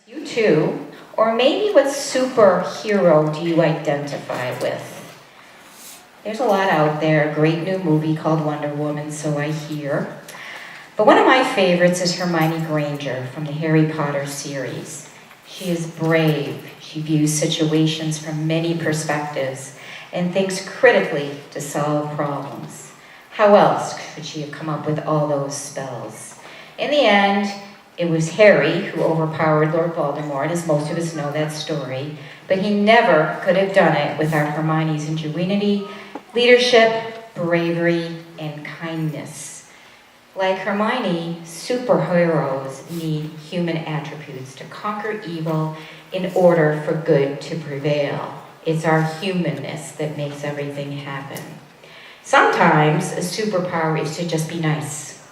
You too? Or maybe what superhero do you identify with? There's a lot out there. A great new movie called Wonder Woman, so I hear. But one of my favorites is Hermione Granger from the Harry Potter series. She is brave. She views situations from many perspectives and thinks critically to solve problems. How else could she have come up with all those spells? In the end, it was Harry who overpowered Lord Voldemort, as most of us know that story, but he never could have done it without Hermione's ingenuity, leadership, bravery, and kindness. Like Hermione, superheroes need human attributes to conquer evil in order for good to prevail. It's our humanness that makes everything happen. Sometimes a superpower is to just be nice,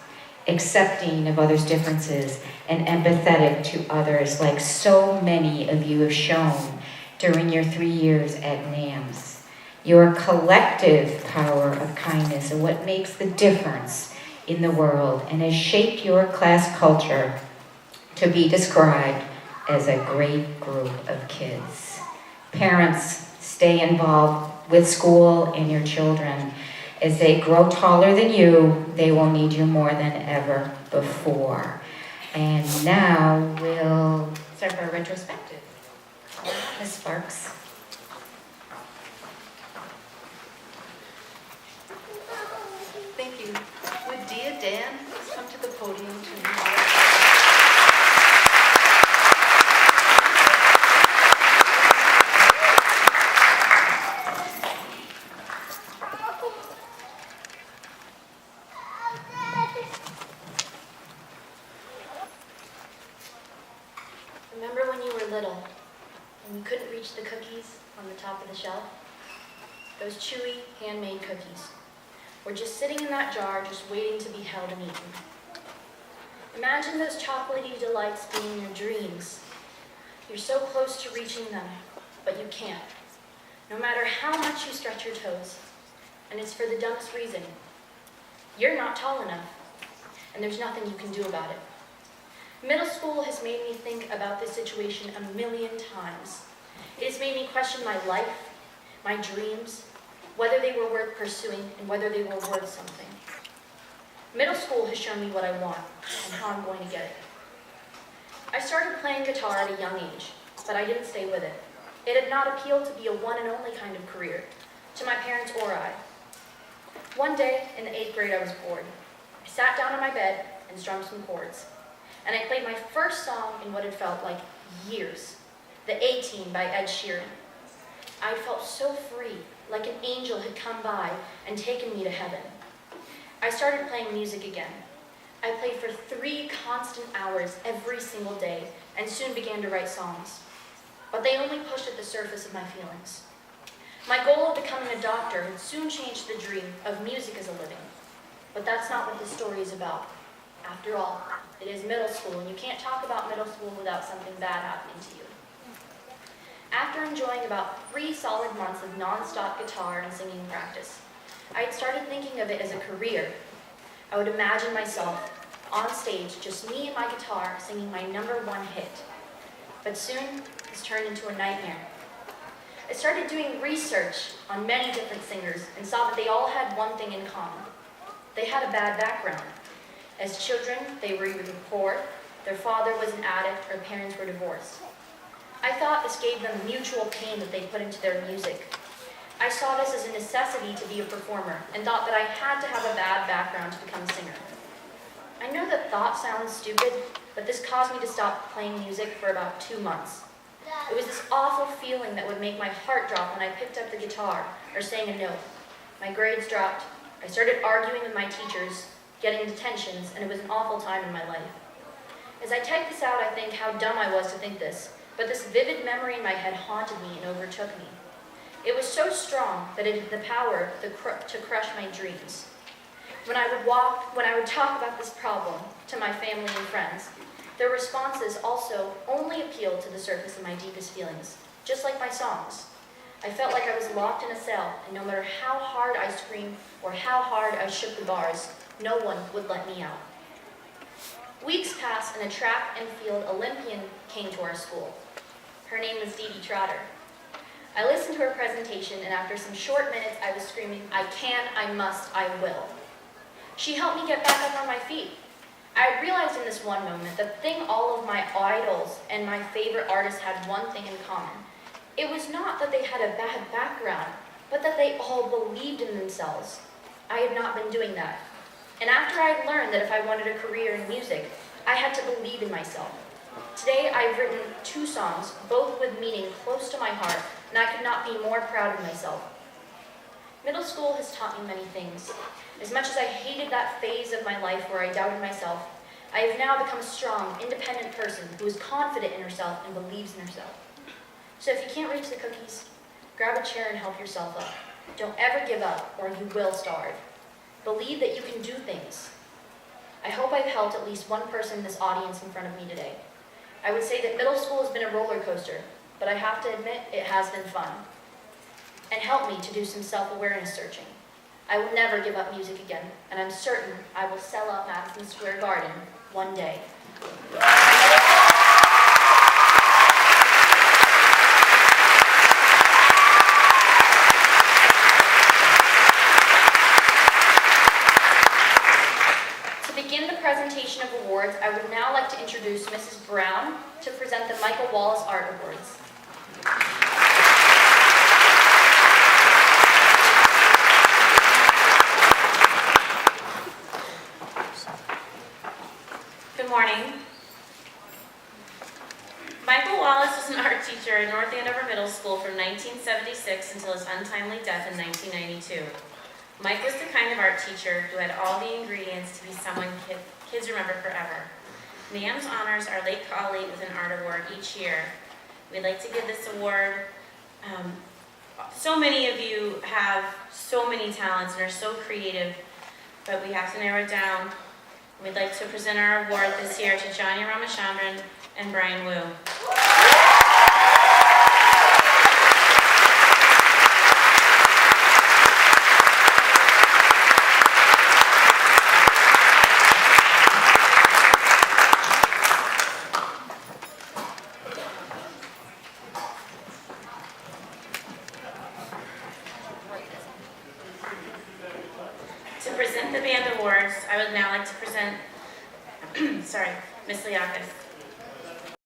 accepting of others' differences, and empathetic to others, like so many of you have shown during your 3 years at NAMS. Your collective power of kindness is what makes the difference in the world and has shaped your class culture to be described as a great group of kids. Parents, stay involved with school and your children. As they grow taller than you, they will need you more than ever before. And now we'll start our retrospective. Ms. Sparks. Thank you. Would Diya, Dan, please come to the podium to Remember when you were little and you couldn't reach the cookies on the top of the shelf? Those chewy, handmade cookies were just sitting in that jar, just waiting to be held and eaten. Imagine those chocolatey delights being your dreams. You're so close to reaching them, but you can't, no matter how much you stretch your toes. And it's for the dumbest reason. You're not tall enough, and there's nothing you can do about it. Middle school has made me think about this situation a million times. It has made me question my life, my dreams, whether they were worth pursuing and whether they were worth something. Middle school has shown me what I want and how I'm going to get it. I started playing guitar at a young age, but I didn't stay with it. It had not appealed to be a one and only kind of career, to my parents or I. One day, in the 8th grade, I was bored. I sat down on my bed and strummed some chords. And I played my first song in what had felt like years, The A-Team by Ed Sheeran. I felt so free, like an angel had come by and taken me to heaven. I started playing music again. I played for 3 constant hours every single day and soon began to write songs. But they only pushed at the surface of my feelings. My goal of becoming a doctor had soon changed the dream of music as a living. But that's not what this story is about. After all, it is middle school, and you can't talk about middle school without something bad happening to you. After enjoying about 3 solid months of non-stop guitar and singing practice, I had started thinking of it as a career. I would imagine myself on stage, just me and my guitar, singing my #1 hit. But soon, this turned into a nightmare. I started doing research on many different singers and saw that they all had one thing in common. They had a bad background. As children, they were either poor, their father was an addict, or parents were divorced. I thought this gave them mutual pain that they put into their music. I saw this as a necessity to be a performer and thought that I had to have a bad background to become a singer. I know that thought sounds stupid, but this caused me to stop playing music for about 2 months. It was this awful feeling that would make my heart drop when I picked up the guitar or sang a note. My grades dropped. I started arguing with my teachers, getting detentions, and it was an awful time in my life. As I type this out, I think how dumb I was to think this, but this vivid memory in my head haunted me and overtook me. It was so strong that it had the power to crush my dreams. When I would talk about this problem to my family and friends, their responses also only appealed to the surface of my deepest feelings, just like my songs. I felt like I was locked in a cell, and no matter how hard I screamed or how hard I shook the bars, no one would let me out. Weeks passed and a track and field Olympian came to our school. Her name was Diya Trotter. I listened to her presentation, and after some short minutes, I was screaming, "I can, I must, I will." She helped me get back up on my feet. I had realized in this one moment that the thing all of my idols and my favorite artists had one thing in common. It was not that they had a bad background, but that they all believed in themselves. I had not been doing that. And after I had learned that if I wanted a career in music, I had to believe in myself. Today, I've written 2 songs, both with meaning close to my heart, and I could not be more proud of myself. Middle school has taught me many things. As much as I hated that phase of my life where I doubted myself, I have now become a strong, independent person who is confident in herself and believes in herself. So if you can't reach the cookies, grab a chair and help yourself up. Don't ever give up, or you will starve. Believe that you can do things. I hope I've helped at least one person in this audience in front of me today. I would say that middle school has been a roller coaster, but I have to admit it has been fun, and helped me to do some self-awareness searching. I will never give up music again, and I'm certain I will sell out Madison Square Garden one day. To begin the presentation of awards, I would now like to introduce Mrs. Brown to present the Michael Wallace Art Awards. Good morning. Michael Wallace was an art teacher at North Andover Middle School from 1976 until his untimely death in 1992. Mike was the kind of art teacher who had all the ingredients to be someone kids remember forever. NAMS honors our late colleague with an art award each year. We'd like to give this award. So many of you have so many talents and are so creative, but we have to narrow it down. We'd like to present our award this year to Johnny Ramachandran and Brian Wu. To present the band awards, I would now like to present, Ms. Liakis.